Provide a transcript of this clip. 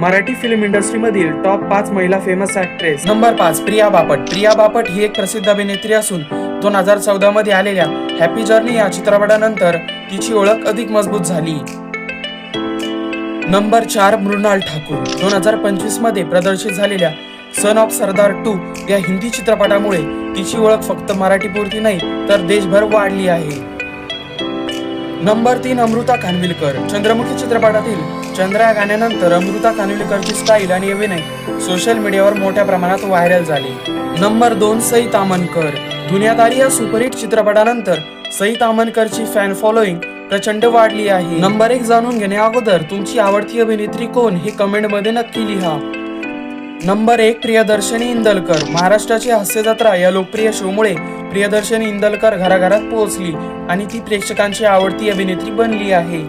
Marathi film इंडस्ट्रीमधील top 5 महिला famous actress. Number 5 Priya Bapat. Priya Bapat ही एक प्रसिद्ध अभिनेत्री असून 2014 मध्ये आलेल्या हॅपी जर्नी या चित्रपटानंतर तिची ओळख अधिक मजबूत झाली. नंबर 4 मृणाल ठाकूर. 2025 मध्ये प्रदर्शित झालेल्या सन ऑफ सरदार 2 या हिंदी चित्रपटामुळे तिची ओळख फक्त मराठीपुरती नाही तर देशभर वाढली आहे. नंबर 3 अमृता खानविलकर. चंद्रमुखी चित्रपटातील चंद्रा या गाण्यानंतर अमृता खानविलकरची स्टाईल आणि अभिनय सोशल मीडियावर मोठ्या प्रमाणात व्हायरल झाले. नंबर 2 सई ताम्हणकर. दुनियादारी या सुपरहिट चित्रपटानंतर सई ताम्हणकरची फॅन फॉलोईंग प्रचंड वाढली आहे. नंबर 1 जाणून घेण्या अगोदर तुमची आवडती अभिनेत्री कोण हे कमेंट मध्ये नक्की लिहा. नंबर 1 प्रियदर्शनी इंदलकर. महाराष्ट्राची हास्य जत्रा या लोकप्रिय शोमुळे प्रियदर्शनी इंदलकर घराघरात पोहोचली आणि ती प्रेक्षकांची आवडती अभिनेत्री बनली आहे.